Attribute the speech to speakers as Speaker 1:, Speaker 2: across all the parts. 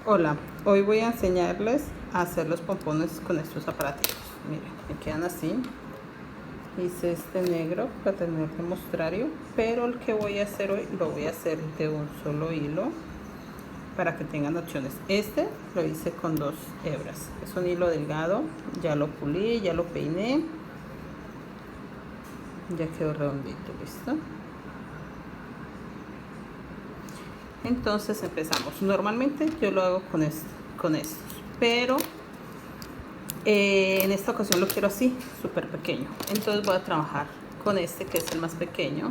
Speaker 1: Hola, hoy voy a enseñarles a hacer los pompones con estos aparatos. Miren, me quedan así. Hice este negro para tener de mostrario, pero el que voy a hacer hoy lo voy a hacer de un solo hilo para que tengan opciones. Este lo hice con 2 hebras. Es un hilo delgado, ya lo pulí, ya lo peiné. Ya quedó redondito, ¿listo? Entonces empezamos. Normalmente yo lo hago con estos, pero en esta ocasión lo quiero así, súper pequeño. Entonces voy a trabajar con este, que es el más pequeño.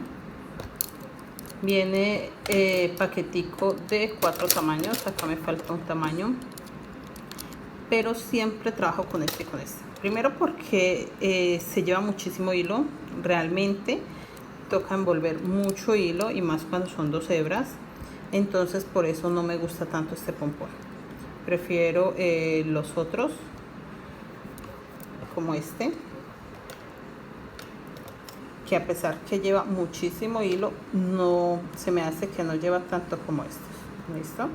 Speaker 1: Viene paquetico de 4 tamaños. Acá me falta un tamaño, pero siempre trabajo con este y con este. Primero porque se lleva muchísimo hilo. Realmente toca envolver mucho hilo, y más cuando son 2 hebras. Entonces por eso no me gusta tanto este pompón. Prefiero los otros, como este, que a pesar que lleva muchísimo hilo, no se me hace que no lleva tanto como estos. ¿Listo?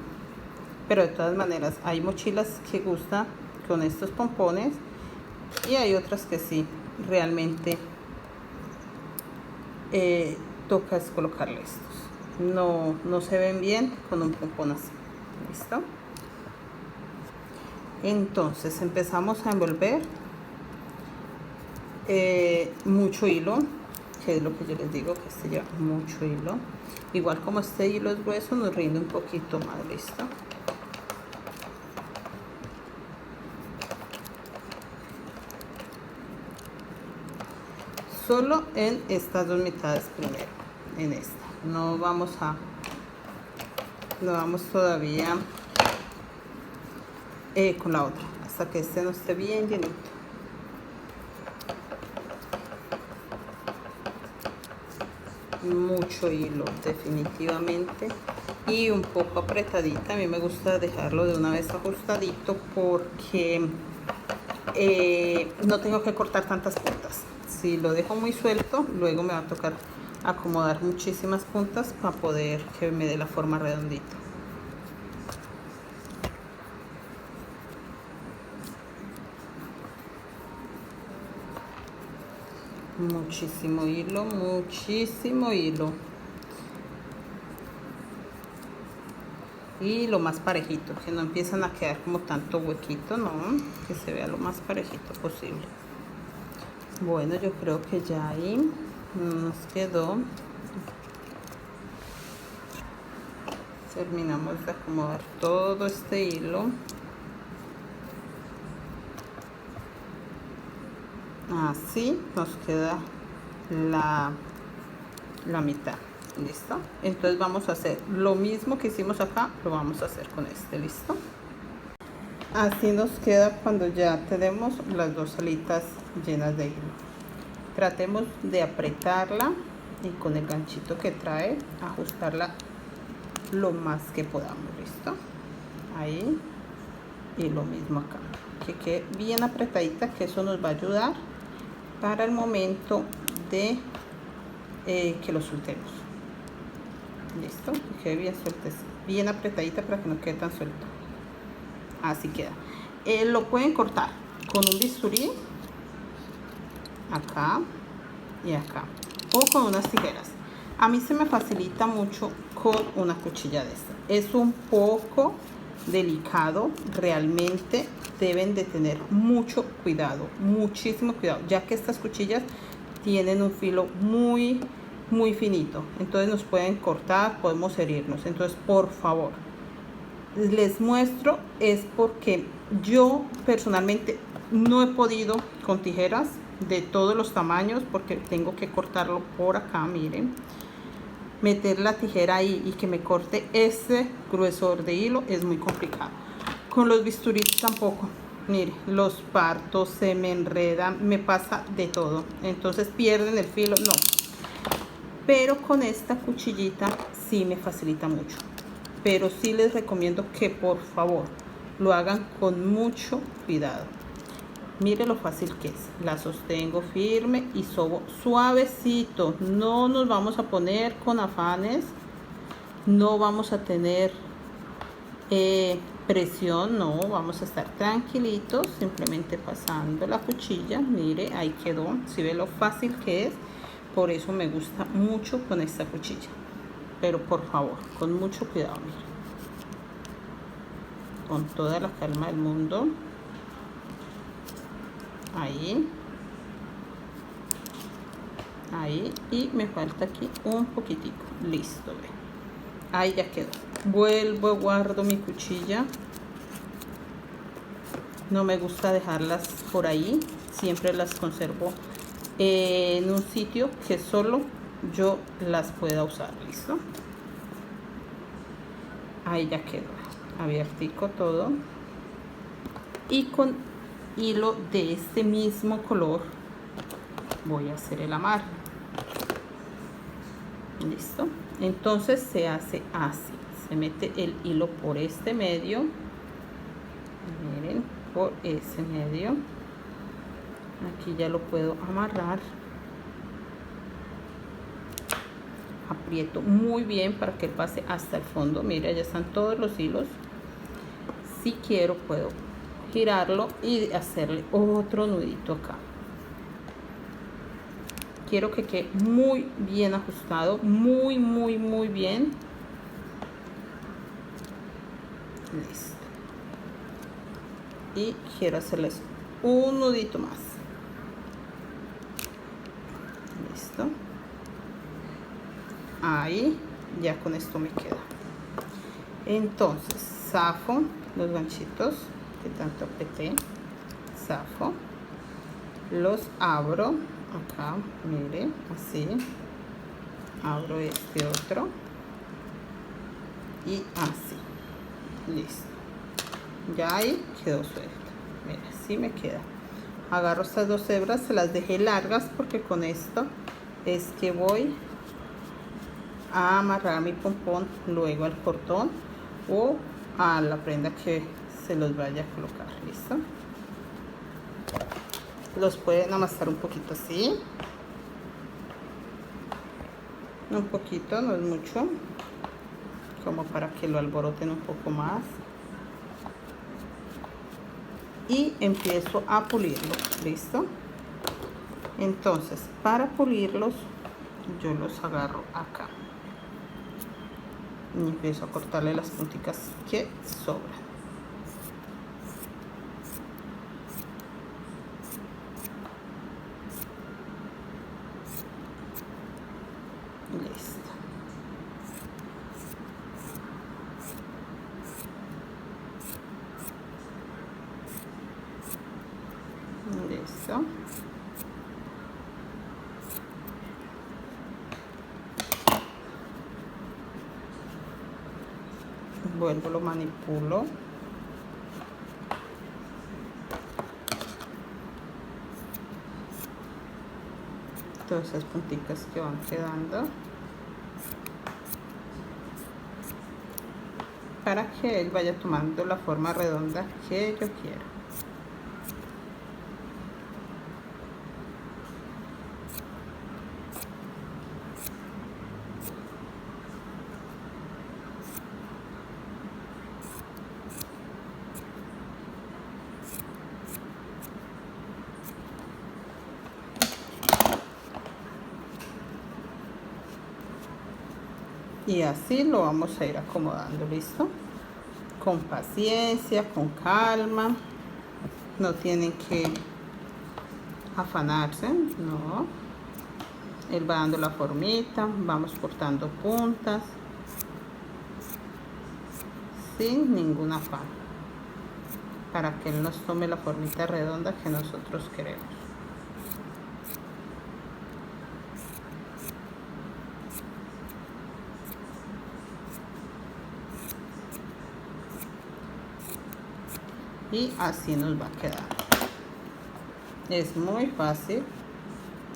Speaker 1: Pero de todas maneras hay mochilas que gustan con estos pompones, y hay otras que sí, realmente toca es colocarle estos. No se ven bien con un pompón así. ¿Listo? Entonces empezamos a envolver mucho hilo, que es lo que yo les digo, que este lleva mucho hilo. Igual como este hilo es grueso, nos rinde un poquito más. ¿Listo? Solo en estas 2 mitades primero, en esta. No vamos todavía con la otra, hasta que este no esté bien llenito. Mucho hilo, definitivamente, y un poco apretadita. A mí me gusta dejarlo de una vez ajustadito, porque no tengo que cortar tantas puntas. Si lo dejo muy suelto, luego me va a tocar acomodar muchísimas puntas para poder que me dé la forma redondita. Muchísimo hilo, muchísimo hilo. Y lo más parejito, que no empiezan a quedar como tanto huequito, no, que se vea lo más parejito posible. Bueno, yo creo que ya ahí nos quedó. Terminamos de acomodar todo este hilo. Así nos queda la mitad. ¿Listo? Entonces vamos a hacer lo mismo que hicimos acá, lo vamos a hacer con este. ¿Listo? Así nos queda cuando ya tenemos las 2 alitas llenas de hilo. Tratemos de apretarla y con el ganchito que trae ajustarla lo más que podamos. ¿Listo? Ahí. Y lo mismo acá, que quede bien apretadita, que eso nos va a ayudar para el momento de que lo soltemos. Listo, que quede bien suelta, bien apretadita, para que no quede tan suelto. Así queda. Lo pueden cortar con un bisturí, acá y acá, o con unas tijeras. A mí se me facilita mucho con una cuchilla de esta. Es un poco delicado, realmente deben de tener mucho cuidado, muchísimo cuidado, ya que estas cuchillas tienen un filo muy finito, entonces nos pueden cortar, podemos herirnos. Entonces, por favor, les muestro, es porque yo personalmente no he podido con tijeras de todos los tamaños, porque tengo que cortarlo por acá. Miren, meter la tijera ahí y que me corte ese gruesor de hilo es muy complicado. Con los bisturíes tampoco. Mire, los parto, se me enredan, me pasa de todo. Entonces pierden el filo, no. Pero con esta cuchillita sí me facilita mucho. Pero sí les recomiendo que por favor lo hagan con mucho cuidado. Mire lo fácil que es. La sostengo firme y sobo suavecito. No nos vamos a poner con afanes. No vamos a tener presión, no, vamos a estar tranquilitos, simplemente pasando la cuchilla. Mire, ahí quedó. Si ve lo fácil que es, por eso me gusta mucho con esta cuchilla. Pero por favor, con mucho cuidado, mire. Con toda la calma del mundo. Ahí. Ahí. Y me falta aquí un poquitico. Listo, ve. Ahí ya quedó. Vuelvo, guardo mi cuchilla. No me gusta dejarlas por ahí. Siempre las conservo en un sitio que solo yo las pueda usar. Listo. Ahí ya quedó. Abiertico todo. Y con hilo de este mismo color voy a hacer el amarre. Listo. Entonces se hace así. Se mete el hilo por este medio. Miren, por ese medio. Aquí ya lo puedo amarrar. Aprieto muy bien para que pase hasta el fondo. Mira, ya están todos los hilos. Si quiero puedo girarlo y hacerle otro nudito acá. Quiero que quede muy bien ajustado, muy bien. Listo. Y quiero hacerles un nudito más. Listo. Ahí, ya con esto me queda. Entonces, zafo los ganchitos que tanto apreté. Zafo. Los abro. Acá, mire, así. Abro este otro. Y así. Listo. Ya ahí quedó suelto. Mira, así me queda. Agarro estas dos hebras, se las dejé largas porque con esto es que voy a amarrar mi pompón luego al cordón o a la prenda que se los vaya a colocar. Listo. Los pueden amasar un poquito así. Un poquito, no es mucho. Como para que lo alboroten un poco más. Y empiezo a pulirlo. ¿Listo? Entonces, para pulirlos, yo los agarro acá. Y empiezo a cortarle las punticas que sobran. Listo. Listo. Vuelvo, lo manipulo. Todas esas punticas que van quedando. Para que él vaya tomando la forma redonda que yo quiero. Y así lo vamos a ir acomodando. ¿Listo? Con paciencia, con calma. No tienen que afanarse, no. Él va dando la formita, vamos cortando puntas sin ningún afán, para que él nos tome la formita redonda que nosotros queremos. Y así nos va a quedar. Es muy fácil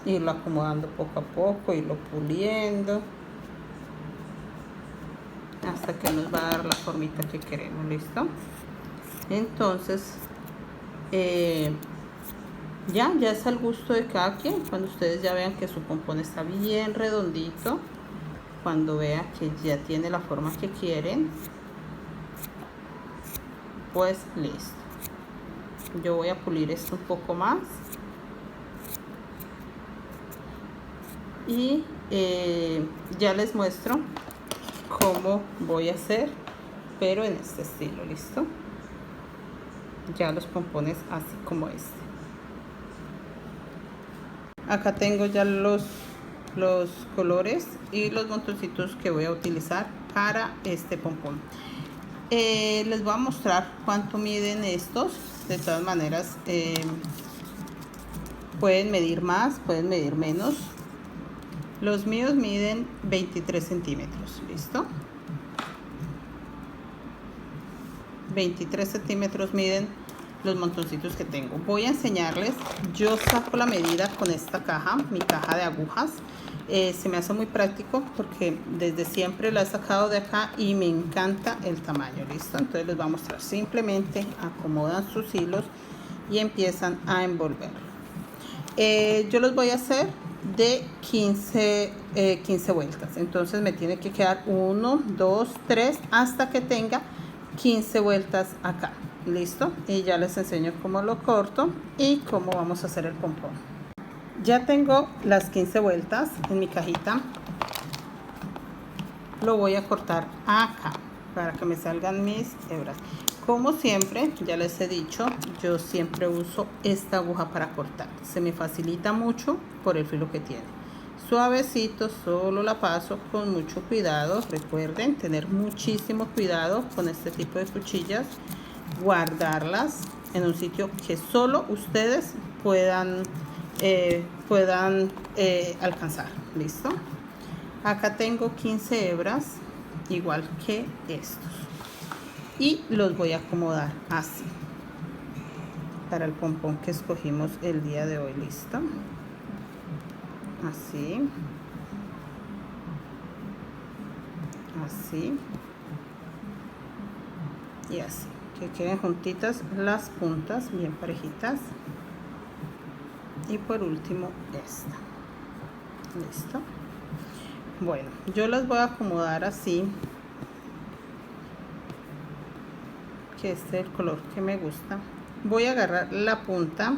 Speaker 1: irlo acomodando poco a poco, irlo puliendo hasta que nos va a dar la formita que queremos. ¿Listo? Entonces ya es al gusto de cada quien. Cuando ustedes ya vean que su pompón está bien redondito, cuando vean que ya tiene la forma que quieren, pues listo. Yo voy a pulir esto un poco más y ya les muestro cómo voy a hacer, pero en este estilo. Listo, ya los pompones así como este. Acá tengo ya los colores y los montoncitos que voy a utilizar para este pompón. Les voy a mostrar cuánto miden estos. De todas maneras, pueden medir más, pueden medir menos. Los míos miden 23 centímetros. Listo, 23 centímetros miden los montoncitos que tengo. Voy a enseñarles. Yo saco la medida con esta caja, mi caja de agujas. Se me hace muy práctico porque desde siempre la he sacado de acá y me encanta el tamaño. Listo, entonces les voy a mostrar. Simplemente acomodan sus hilos y empiezan a envolver. Yo los voy a hacer de 15 vueltas. Entonces me tiene que quedar 1, 2, 3 hasta que tenga 15 vueltas acá. Listo, y ya les enseño cómo lo corto y cómo vamos a hacer el pompón. Ya tengo las 15 vueltas en mi cajita. Lo voy a cortar acá para que me salgan mis hebras. Como siempre, ya les he dicho, yo siempre uso esta aguja para cortar. Se me facilita mucho por el filo que tiene. Suavecito, solo la paso con mucho cuidado. Recuerden tener muchísimo cuidado con este tipo de cuchillas. Guardarlas en un sitio que solo ustedes puedan alcanzar. Listo, acá tengo 15 hebras igual que estos y los voy a acomodar así para el pompón que escogimos el día de hoy. Listo, así, así y así, que queden juntitas las puntas, bien parejitas. Y por último esta. Listo, bueno, yo las voy a acomodar así, que este es el color que me gusta. Voy a agarrar la punta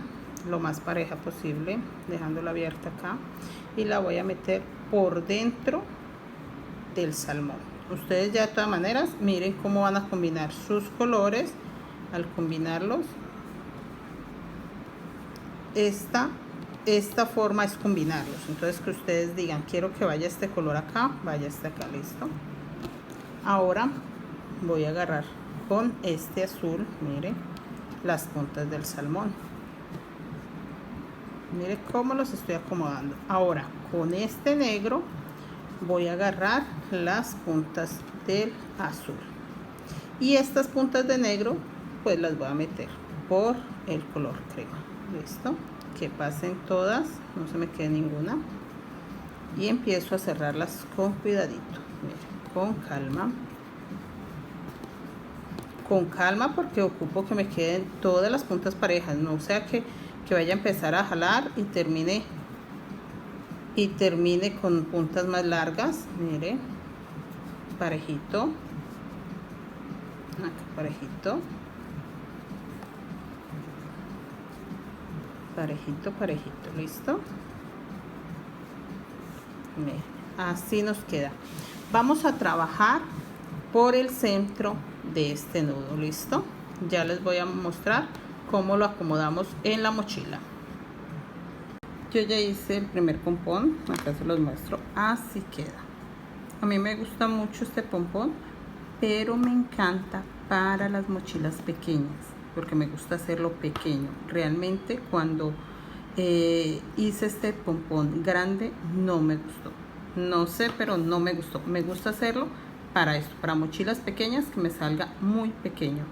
Speaker 1: lo más pareja posible, dejándola abierta acá, y la voy a meter por dentro del salmón. Ustedes ya de todas maneras miren cómo van a combinar sus colores. Al combinarlos, esta forma es combinarlos. Entonces que ustedes digan, quiero que vaya este color acá, vaya este acá. Listo, ahora voy a agarrar con este azul, mire, las puntas del salmón. Mire cómo los estoy acomodando. Ahora con este negro voy a agarrar las puntas del azul y estas puntas de negro pues las voy a meter por el color crema. Listo, que pasen todas, no se me quede ninguna, y empiezo a cerrarlas con cuidadito. Mire, con calma porque ocupo que me queden todas las puntas parejas, no sea que vaya a empezar a jalar y termine con puntas más largas. Mire, parejito, acá parejito, parejito, parejito. Listo, mire, así nos queda. Vamos a trabajar por el centro de este nudo. Listo, ya les voy a mostrar cómo lo acomodamos en la mochila. Yo ya hice el primer pompón, acá se los muestro, así queda. A mí me gusta mucho este pompón, pero me encanta para las mochilas pequeñas, porque me gusta hacerlo pequeño. Realmente cuando hice este pompón grande no me gustó, no sé, pero no me gustó. Me gusta hacerlo para esto, para mochilas pequeñas, que me salga muy pequeño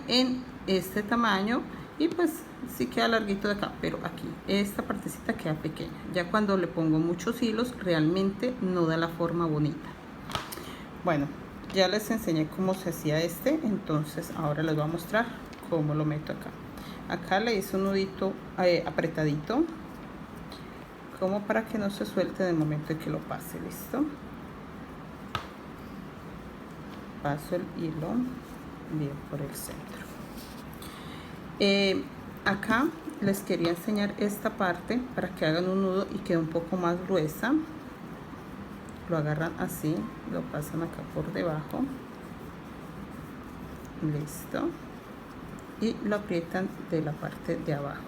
Speaker 1: en este tamaño, y pues sí queda larguito de acá, pero aquí esta partecita queda pequeña. Ya cuando le pongo muchos hilos realmente no da la forma bonita. Bueno, ya les enseñé cómo se hacía este, entonces ahora les voy a mostrar cómo lo meto acá. Acá le hice un nudito apretadito, como para que no se suelte en el momento en que lo pase. Listo, paso el hilo bien por el centro. Acá les quería enseñar esta parte para que hagan un nudo y quede un poco más gruesa. Lo agarran así, lo pasan acá por debajo, listo, y lo aprietan de la parte de abajo,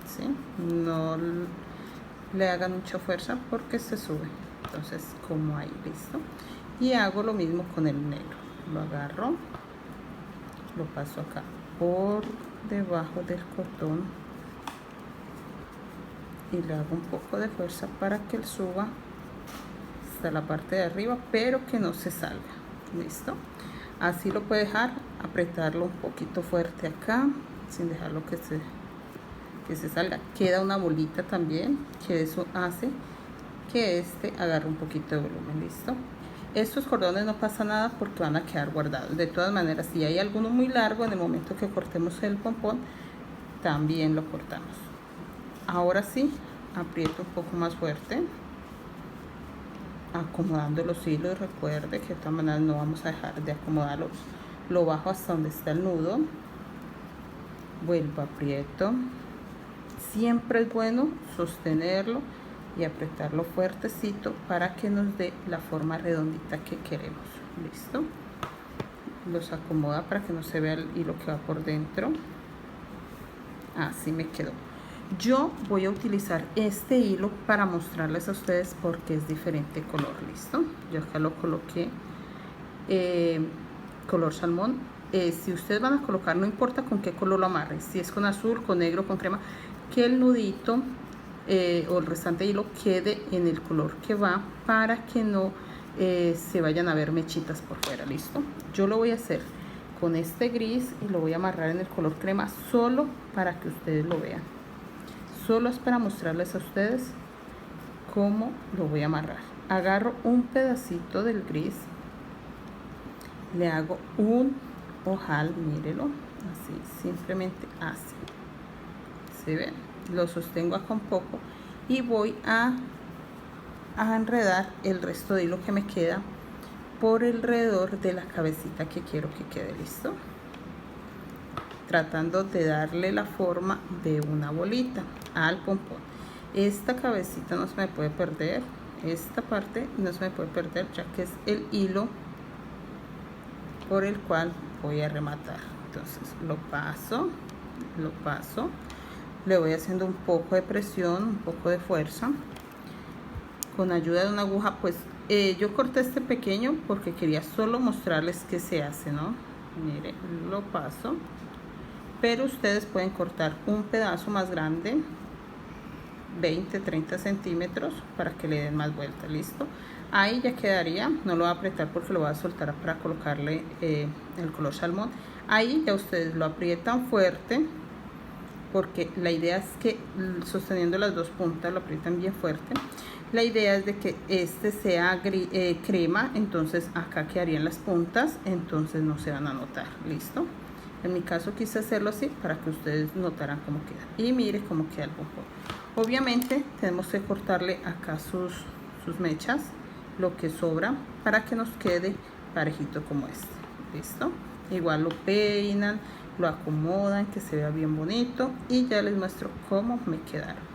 Speaker 1: ¿sí? No le hagan mucha fuerza porque se sube, entonces como ahí, listo. Y hago lo mismo con el negro, lo agarro, lo paso acá por debajo del cordón y le hago un poco de fuerza para que él suba hasta la parte de arriba, pero que no se salga, listo. Así lo puede dejar, apretarlo un poquito fuerte acá sin dejarlo que se salga. Queda una bolita también, que eso hace que este agarre un poquito de volumen, listo. Estos cordones no pasa nada porque van a quedar guardados. De todas maneras, si hay alguno muy largo, en el momento que cortemos el pompón también lo cortamos. Ahora sí, aprieto un poco más fuerte, acomodando los hilos. Recuerde que de todas maneras no vamos a dejar de acomodarlos. Lo bajo hasta donde está el nudo, vuelvo, aprieto. Siempre es bueno sostenerlo y apretarlo fuertecito para que nos dé la forma redondita que queremos, listo. Los acomoda para que no se vea el hilo que va por dentro. Así me quedó. Yo voy a utilizar este hilo para mostrarles a ustedes porque es diferente color, listo. Yo acá lo coloqué color salmón. Si ustedes van a colocar, no importa con qué color lo amarren, si es con azul, con negro, con crema, que el nudito o el restante hilo quede en el color que va para que no se vayan a ver mechitas por fuera, listo. Yo lo voy a hacer con este gris y lo voy a amarrar en el color crema solo para que ustedes lo vean. Solo es para mostrarles a ustedes cómo lo voy a amarrar. Agarro un pedacito del gris, le hago un ojal, mírelo, así, simplemente así, ¿se ven? Lo sostengo acá un poco y voy a enredar el resto de hilo que me queda por alrededor de la cabecita que quiero que quede, listo, tratando de darle la forma de una bolita al pompón. Esta cabecita no se me puede perder, esta parte no se me puede perder, ya que es el hilo por el cual voy a rematar. Entonces lo paso, le voy haciendo un poco de presión, un poco de fuerza con ayuda de una aguja. Pues yo corté este pequeño porque quería solo mostrarles qué se hace, ¿no? Mire, lo paso, pero ustedes pueden cortar un pedazo más grande, 20-30 centímetros, para que le den más vuelta, listo. Ahí ya quedaría, no lo voy a apretar porque lo voy a soltar para colocarle el color salmón. Ahí ya ustedes lo aprietan fuerte, porque la idea es que sosteniendo las dos puntas lo aprietan bien fuerte. La idea es de que este sea crema, entonces acá quedarían las puntas, entonces no se van a notar, listo. En mi caso quise hacerlo así para que ustedes notaran cómo queda. Y mire cómo queda el pompón. Obviamente tenemos que cortarle acá sus mechas, lo que sobra, para que nos quede parejito como este, listo. Igual lo peinan, lo acomodan, que se vea bien bonito, y ya les muestro cómo me quedaron.